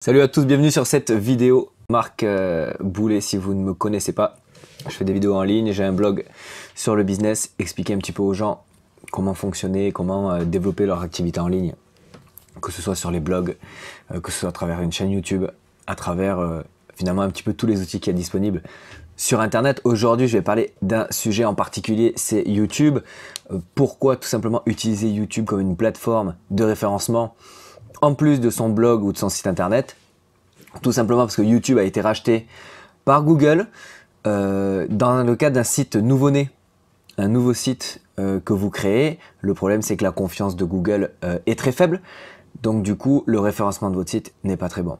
Salut à tous, bienvenue sur cette vidéo. Marc Boulet, si vous ne me connaissez pas, je fais des vidéos en ligne, j'ai un blog sur le business, expliquer un petit peu aux gens comment fonctionner, comment développer leur activité en ligne, que ce soit sur les blogs, que ce soit à travers une chaîne YouTube, à travers finalement un petit peu tous les outils qu'il y a disponibles sur Internet. Aujourd'hui, je vais parler d'un sujet en particulier, c'est YouTube. Pourquoi tout simplement utiliser YouTube comme une plateforme de référencement en plus de son blog ou de son site internet? Tout simplement parce que YouTube a été racheté par Google dans le cadre d'un site nouveau-né, un nouveau site que vous créez. Le problème, c'est que la confiance de Google est très faible, donc du coup le référencement de votre site n'est pas très bon.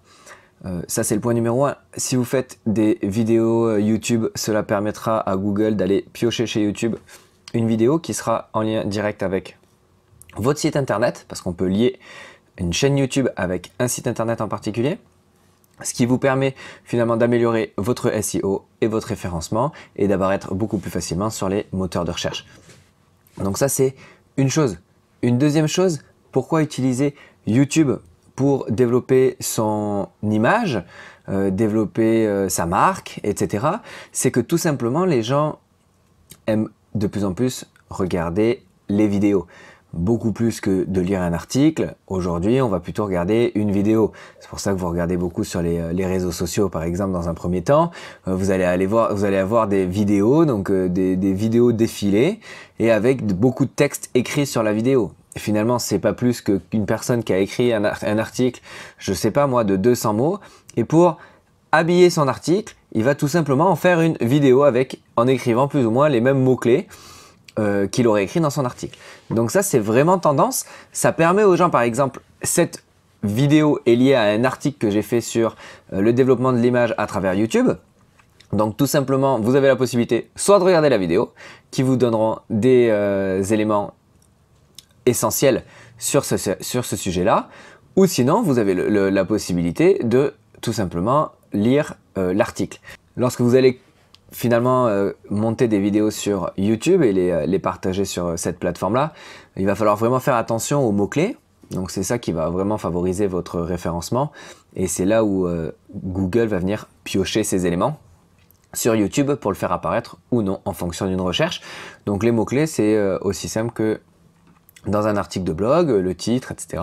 Ça, c'est le point numéro 1. Si vous faites des vidéos YouTube, cela permettra à Google d'aller piocher chez YouTube une vidéo qui sera en lien direct avec votre site internet, parce qu'on peut lier une chaîne YouTube avec un site internet en particulier, ce qui vous permet finalement d'améliorer votre SEO et votre référencement et d'apparaître beaucoup plus facilement sur les moteurs de recherche. Donc ça, c'est une chose. Une deuxième chose, pourquoi utiliser YouTube pour développer son image, développer sa marque, etc. C'est que tout simplement, les gens aiment de plus en plus regarder les vidéos. Beaucoup plus que de lire un article. Aujourd'hui, on va plutôt regarder une vidéo. C'est pour ça que vous regardez beaucoup sur les réseaux sociaux, par exemple, dans un premier temps. Vous allez avoir des vidéos, donc des vidéos défilées, et avec beaucoup de texte écrit sur la vidéo. Et finalement, c'est pas plus qu'une personne qui a écrit un article, je sais pas moi, de 200 mots, et pour habiller son article, il va tout simplement en faire une vidéo en écrivant plus ou moins les mêmes mots-clés qu'il aurait écrit dans son article. Donc ça, c'est vraiment tendance. Ça permet aux gens, par exemple, cette vidéo est liée à un article que j'ai fait sur le développement de l'image à travers YouTube. Donc tout simplement, vous avez la possibilité soit de regarder la vidéo, qui vous donneront des éléments essentiels sur ce sujet-là, ou sinon, vous avez la possibilité de tout simplement lire l'article. Lorsque vous allez finalement monter des vidéos sur YouTube et les partager sur cette plateforme-là, il va falloir vraiment faire attention aux mots-clés. Donc c'est ça qui va vraiment favoriser votre référencement. Et c'est là où Google va venir piocher ces éléments sur YouTube pour le faire apparaître ou non en fonction d'une recherche. Donc les mots-clés, c'est aussi simple que dans un article de blog, le titre, etc.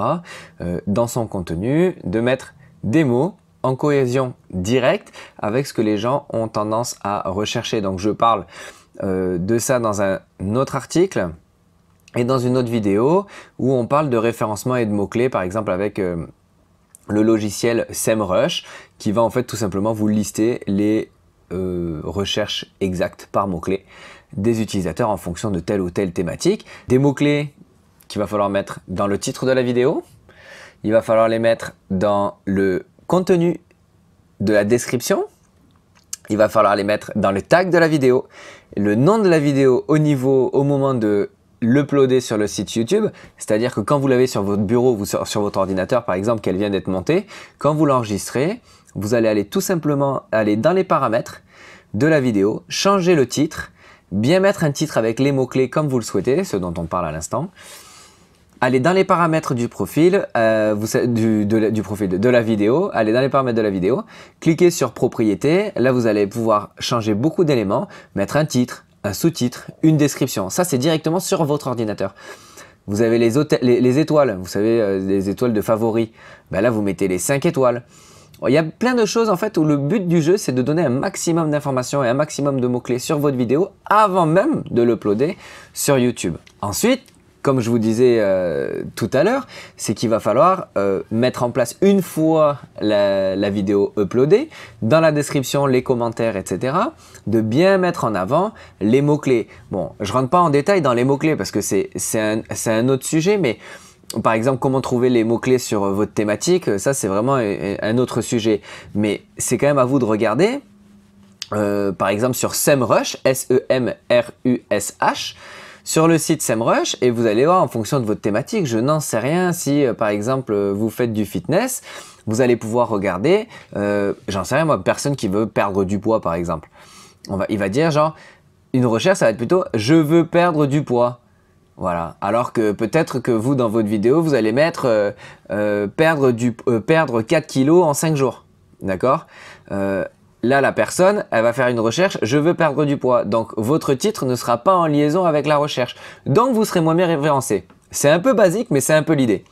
Dans son contenu, de mettre des mots en cohésion directe avec ce que les gens ont tendance à rechercher. Donc je parle de ça dans un autre article et dans une autre vidéo où on parle de référencement et de mots-clés, par exemple avec le logiciel SEMrush qui va en fait tout simplement vous lister les recherches exactes par mots-clés des utilisateurs en fonction de telle ou telle thématique. Des mots-clés qu'il va falloir mettre dans le titre de la vidéo, il va falloir les mettre dans le contenu de la description, il va falloir les mettre dans le tag de la vidéo, le nom de la vidéo au moment de l'uploader sur le site YouTube, c'est-à-dire que quand vous l'avez sur votre bureau ou sur votre ordinateur par exemple, qu'elle vient d'être montée, quand vous l'enregistrez, vous allez aller tout simplement aller dans les paramètres de la vidéo, changer le titre, bien mettre un titre avec les mots-clés comme vous le souhaitez, ce dont on parle à l'instant. Allez dans les paramètres du profil, de la vidéo, allez dans les paramètres de la vidéo, cliquez sur propriétés, là vous allez pouvoir changer beaucoup d'éléments, mettre un titre, un sous-titre, une description. Ça c'est directement sur votre ordinateur. Vous avez les étoiles, vous savez, les étoiles de favoris, ben là vous mettez les 5 étoiles. Il y a plein de choses en fait où le but du jeu c'est de donner un maximum d'informations et un maximum de mots-clés sur votre vidéo avant même de l'uploader sur YouTube. Ensuite, comme je vous disais tout à l'heure, c'est qu'il va falloir mettre en place une fois la vidéo uploadée, dans la description, les commentaires, etc., de bien mettre en avant les mots-clés. Bon, je ne rentre pas en détail dans les mots-clés parce que c'est un autre sujet, mais par exemple, comment trouver les mots-clés sur votre thématique, ça c'est vraiment un autre sujet. Mais c'est quand même à vous de regarder, par exemple sur SEMrush, S-E-M-R-U-S-H, sur le site SEMrush et vous allez voir en fonction de votre thématique. Je n'en sais rien si par exemple vous faites du fitness, vous allez pouvoir regarder, j'en sais rien moi, personne qui veut perdre du poids par exemple. Il va dire genre, une recherche ça va être plutôt je veux perdre du poids. Voilà. Alors que peut-être que vous, dans votre vidéo, vous allez mettre perdre 4 kilos en 5 jours. D'accord? Là, la personne, elle va faire une recherche, je veux perdre du poids. Donc, votre titre ne sera pas en liaison avec la recherche. Donc, vous serez moins bien référencé. C'est un peu basique, mais c'est un peu l'idée.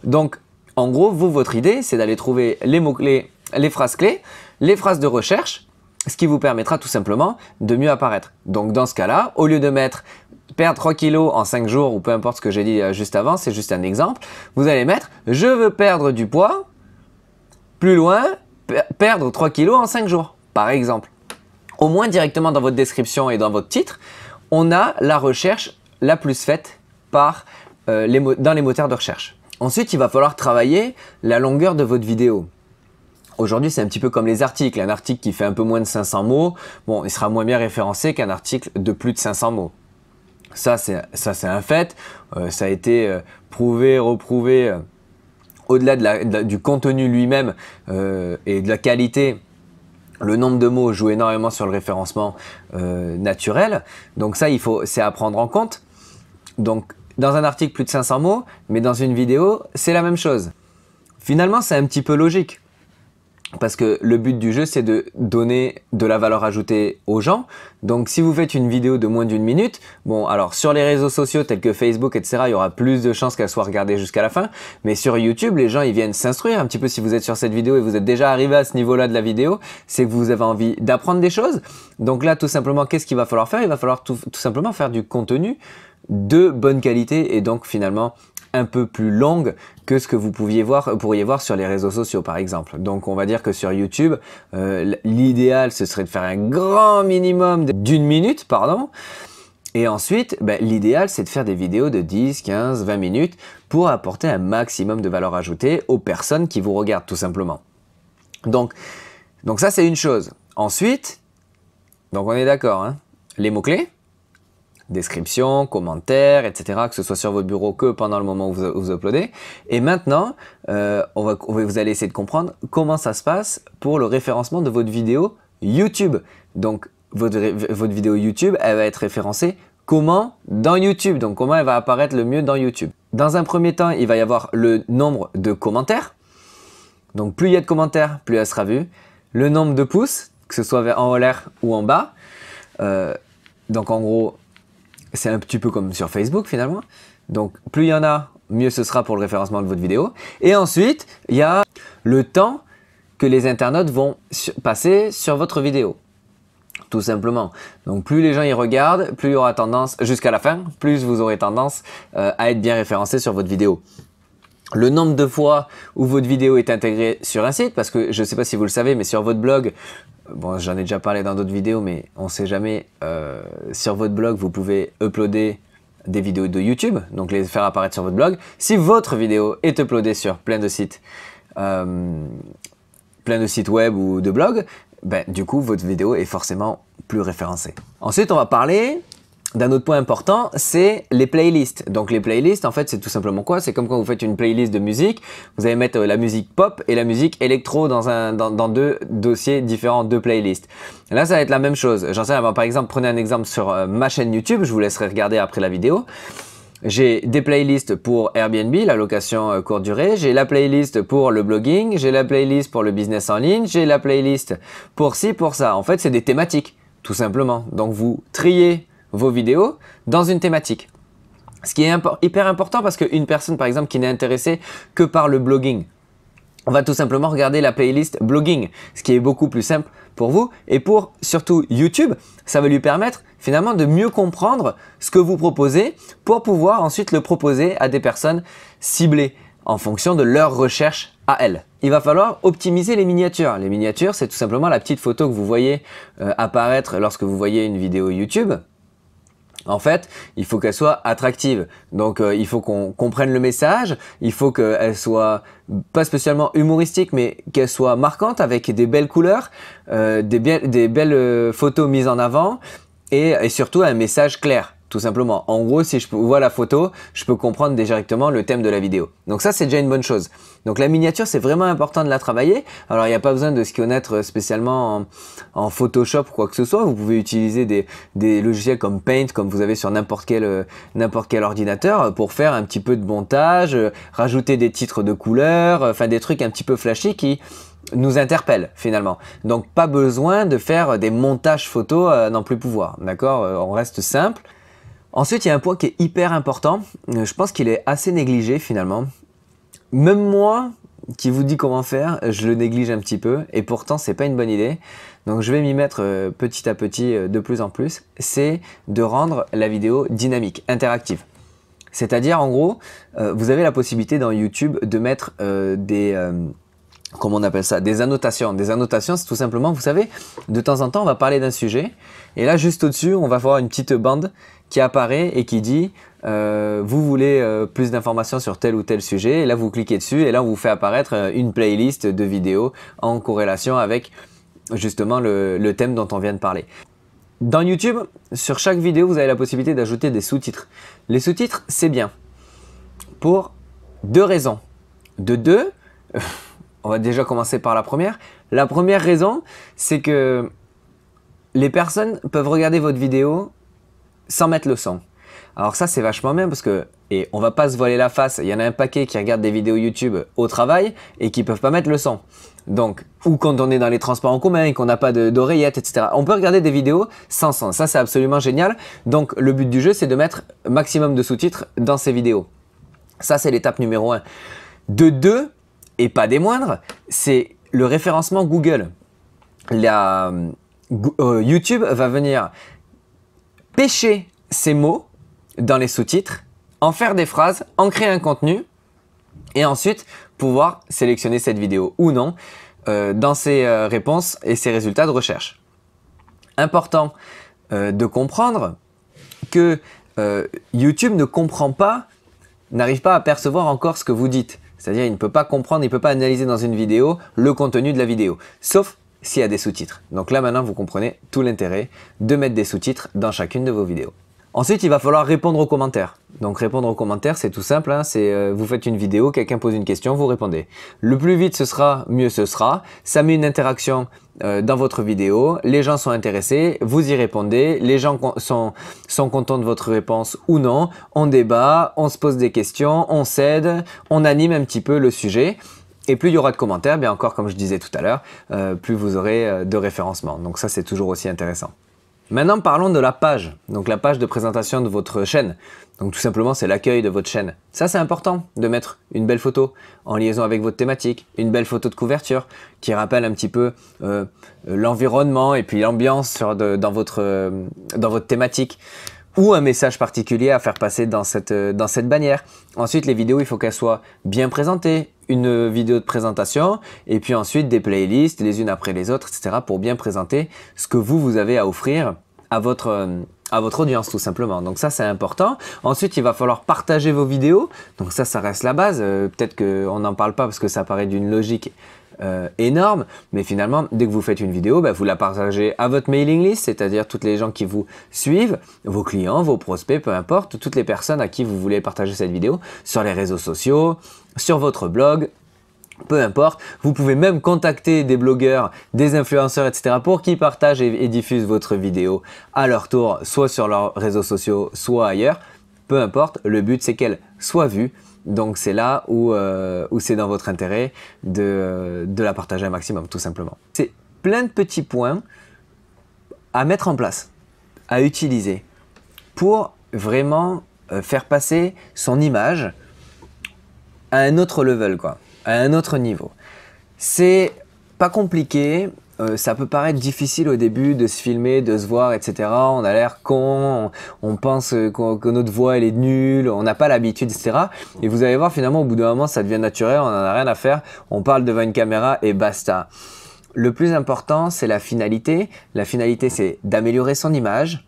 Donc, en gros, votre idée, c'est d'aller trouver les mots-clés, les phrases clés, les phrases de recherche, ce qui vous permettra tout simplement de mieux apparaître. Donc, dans ce cas-là, au lieu de mettre perdre 3 kilos en 5 jours ou peu importe ce que j'ai dit juste avant, c'est juste un exemple, vous allez mettre je veux perdre du poids, plus loin, perdre 3 kilos en 5 jours, par exemple. Au moins directement dans votre description et dans votre titre, on a la recherche la plus faite par, dans les moteurs de recherche. Ensuite, il va falloir travailler la longueur de votre vidéo. Aujourd'hui, c'est un petit peu comme les articles. Un article qui fait un peu moins de 500 mots, bon, il sera moins bien référencé qu'un article de plus de 500 mots. Ça, c'est un fait. Ça a été prouvé, reprouvé. Au-delà du contenu lui-même et de la qualité, le nombre de mots joue énormément sur le référencement naturel. Donc ça, c'est à prendre en compte. Donc, dans un article, plus de 500 mots, mais dans une vidéo, c'est la même chose. Finalement, c'est un petit peu logique. Parce que le but du jeu, c'est de donner de la valeur ajoutée aux gens. Donc, si vous faites une vidéo de moins d'une minute, bon, alors sur les réseaux sociaux tels que Facebook, etc., il y aura plus de chances qu'elle soit regardée jusqu'à la fin. Mais sur YouTube, les gens, ils viennent s'instruire un petit peu. Si vous êtes sur cette vidéo et vous êtes déjà arrivé à ce niveau-là de la vidéo, c'est que vous avez envie d'apprendre des choses. Donc là, tout simplement, qu'est-ce qu'il va falloir faire? Il va falloir tout simplement faire du contenu de bonne qualité et donc finalement un peu plus longue que ce que vous pourriez voir sur les réseaux sociaux par exemple. Donc on va dire que sur YouTube, l'idéal ce serait de faire un grand minimum d'une minute, pardon. Et ensuite, l'idéal c'est de faire des vidéos de 10, 15, 20 minutes pour apporter un maximum de valeur ajoutée aux personnes qui vous regardent tout simplement. Donc ça c'est une chose. Ensuite, donc on est d'accord, hein, les mots-clés, description, commentaires, etc. Que ce soit sur votre bureau que pendant le moment où vous uploadez. Et maintenant, vous allez essayer de comprendre comment ça se passe pour le référencement de votre vidéo YouTube. Donc, votre vidéo YouTube, elle va être référencée comment? Dans YouTube. Donc, comment elle va apparaître le mieux dans YouTube. Dans un premier temps, il va y avoir le nombre de commentaires. Donc, plus il y a de commentaires, plus elle sera vue. Le nombre de pouces, que ce soit en l'air ou en bas. Donc, en gros, c'est un petit peu comme sur Facebook finalement. Donc plus il y en a, mieux ce sera pour le référencement de votre vidéo. Et ensuite, il y a le temps que les internautes vont passer sur votre vidéo. Tout simplement. Donc plus les gens y regardent, plus il y aura tendance, jusqu'à la fin, plus vous aurez tendance à être bien référencé sur votre vidéo. Le nombre de fois où votre vidéo est intégrée sur un site, parce que je ne sais pas si vous le savez, mais sur votre blog, bon, j'en ai déjà parlé dans d'autres vidéos, mais on ne sait jamais, sur votre blog, vous pouvez uploader des vidéos de YouTube, donc les faire apparaître sur votre blog. Si votre vidéo est uploadée sur plein de sites web ou de blog, du coup, votre vidéo est forcément plus référencée. Ensuite, on va parler d'un autre point important, c'est les playlists. Donc les playlists, en fait, c'est tout simplement quoi? C'est comme quand vous faites une playlist de musique, vous allez mettre la musique pop et la musique électro dans deux dossiers différents, deux playlists. Et là, ça va être la même chose. J'en sais rien, par exemple, prenez un exemple sur ma chaîne YouTube, je vous laisserai regarder après la vidéo. J'ai des playlists pour Airbnb, la location courte durée, j'ai la playlist pour le blogging, j'ai la playlist pour le business en ligne, j'ai la playlist pour ci, pour ça. En fait, c'est des thématiques, tout simplement. Donc vous triez vos vidéos dans une thématique. Ce qui est hyper important parce qu'une personne par exemple qui n'est intéressée que par le blogging, on va tout simplement regarder la playlist blogging, ce qui est beaucoup plus simple pour vous et pour surtout YouTube, ça va lui permettre finalement de mieux comprendre ce que vous proposez pour pouvoir ensuite le proposer à des personnes ciblées en fonction de leur recherche à elles. Il va falloir optimiser les miniatures. Les miniatures, c'est tout simplement la petite photo que vous voyez apparaître lorsque vous voyez une vidéo YouTube. En fait, il faut qu'elle soit attractive. Donc, il faut qu'on comprenne le message. Il faut qu'elle soit pas spécialement humoristique, mais qu'elle soit marquante avec des belles couleurs, des belles photos mises en avant et surtout un message clair. tout simplement. En gros, si je vois la photo, je peux comprendre directement le thème de la vidéo. Donc ça, c'est déjà une bonne chose. Donc la miniature, c'est vraiment important de la travailler. Alors, il n'y a pas besoin de s'y connaître spécialement en Photoshop ou quoi que ce soit. Vous pouvez utiliser des logiciels comme Paint, comme vous avez sur n'importe quel ordinateur, pour faire un petit peu de montage, rajouter des titres de couleurs, enfin des trucs un petit peu flashy qui nous interpelle finalement. Donc pas besoin de faire des montages photos à n'en plus pouvoir, d'accord? On reste simple. Ensuite, il y a un point qui est hyper important. Je pense qu'il est assez négligé finalement. Même moi, qui vous dit comment faire, je le néglige un petit peu et pourtant c'est pas une bonne idée. Donc je vais m'y mettre petit à petit de plus en plus. C'est de rendre la vidéo dynamique, interactive. C'est-à-dire en gros, vous avez la possibilité dans YouTube de mettre comment on appelle ça? Des annotations. Des annotations, c'est tout simplement, vous savez, de temps en temps, on va parler d'un sujet. Et là, juste au-dessus, on va voir une petite bande qui apparaît et qui dit vous voulez plus d'informations sur tel ou tel sujet. Et là, vous cliquez dessus et là, on vous fait apparaître une playlist de vidéos en corrélation avec justement le thème dont on vient de parler. Dans YouTube, sur chaque vidéo, vous avez la possibilité d'ajouter des sous-titres. Les sous-titres, c'est bien pour deux raisons. De deux, on va déjà commencer par la première. La première raison, c'est que les personnes peuvent regarder votre vidéo sans mettre le son. Alors ça, c'est vachement bien parce que, et on va pas se voiler la face, il y en a un paquet qui regardent des vidéos YouTube au travail et qui peuvent pas mettre le son. Donc, ou quand on est dans les transports en commun et qu'on n'a pas d'oreillettes, etc. On peut regarder des vidéos sans son. Ça, c'est absolument génial. Donc, le but du jeu, c'est de mettre maximum de sous-titres dans ces vidéos. Ça, c'est l'étape numéro 1. De deux, et pas des moindres, c'est le référencement Google. YouTube va venir pêcher ces mots dans les sous-titres, en faire des phrases, en créer un contenu et ensuite pouvoir sélectionner cette vidéo ou non dans ses réponses et ses résultats de recherche. Important de comprendre que YouTube ne comprend pas, n'arrive pas à percevoir encore ce que vous dites. C'est-à-dire, il ne peut pas comprendre, il ne peut pas analyser dans une vidéo le contenu de la vidéo, sauf s'il y a des sous-titres. Donc là, maintenant, vous comprenez tout l'intérêt de mettre des sous-titres dans chacune de vos vidéos. Ensuite, il va falloir répondre aux commentaires. Donc répondre aux commentaires, c'est tout simple, hein, c'est vous faites une vidéo, quelqu'un pose une question, vous répondez. Le plus vite ce sera, mieux ce sera. Ça met une interaction dans votre vidéo, les gens sont intéressés, vous y répondez, les gens sont contents de votre réponse ou non, on débat, on se pose des questions, on s'aide, on anime un petit peu le sujet. Et plus il y aura de commentaires, bien encore comme je disais tout à l'heure, plus vous aurez de référencement. Donc ça, c'est toujours aussi intéressant. Maintenant, parlons de la page. Donc la page de présentation de votre chaîne. Donc tout simplement, c'est l'accueil de votre chaîne. Ça, c'est important de mettre une belle photo en liaison avec votre thématique, une belle photo de couverture qui rappelle un petit peu l'environnement et puis l'ambiance dans votre thématique. Ou un message particulier à faire passer dans cette bannière. Ensuite, les vidéos, il faut qu'elles soient bien présentées. Une vidéo de présentation et puis ensuite des playlists les unes après les autres, etc. pour bien présenter ce que vous avez à offrir à votre audience tout simplement. Donc ça, c'est important. Ensuite, il va falloir partager vos vidéos. Donc ça reste la base. Peut-être qu'on n'en parle pas parce que ça paraît d'une logique énorme, mais finalement, dès que vous faites une vidéo, vous la partagez à votre mailing list, c'est-à-dire toutes les gens qui vous suivent, vos clients, vos prospects, peu importe, toutes les personnes à qui vous voulez partager cette vidéo, sur les réseaux sociaux, sur votre blog, peu importe. Vous pouvez même contacter des blogueurs, des influenceurs, etc. pour qu'ils partagent et diffusent votre vidéo à leur tour, soit sur leurs réseaux sociaux, soit ailleurs. Peu importe, le but c'est qu'elle soit vue. Donc c'est là où c'est dans votre intérêt de la partager un maximum, tout simplement. C'est plein de petits points à mettre en place, à utiliser pour vraiment faire passer son image à un autre level, quoi, à un autre niveau. C'est pas compliqué. Ça peut paraître difficile au début de se filmer, de se voir, etc. On a l'air con, on pense que notre voix elle est nulle, on n'a pas l'habitude, etc. Et vous allez voir finalement au bout d'un moment ça devient naturel, on n'en a rien à faire, on parle devant une caméra et basta. Le plus important c'est la finalité. La finalité c'est d'améliorer son image,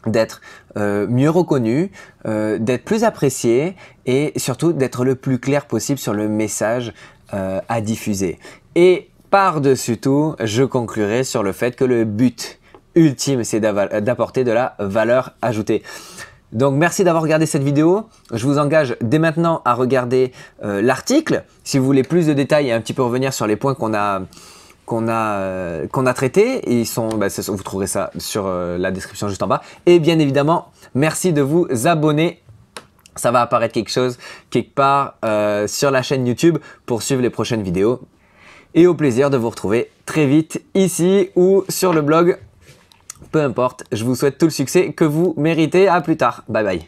d'être mieux reconnu, d'être plus apprécié et surtout d'être le plus clair possible sur le message à diffuser. Et par-dessus tout, je conclurai sur le fait que le but ultime, c'est d'apporter de la valeur ajoutée. Donc merci d'avoir regardé cette vidéo. Je vous engage dès maintenant à regarder l'article. Si vous voulez plus de détails et un petit peu revenir sur les points qu'on a traités, ils sont, vous trouverez ça sur la description juste en bas. Et bien évidemment, merci de vous abonner. Ça va apparaître quelque part sur la chaîne YouTube pour suivre les prochaines vidéos. Et au plaisir de vous retrouver très vite ici ou sur le blog. Peu importe, je vous souhaite tout le succès que vous méritez. À plus tard. Bye bye.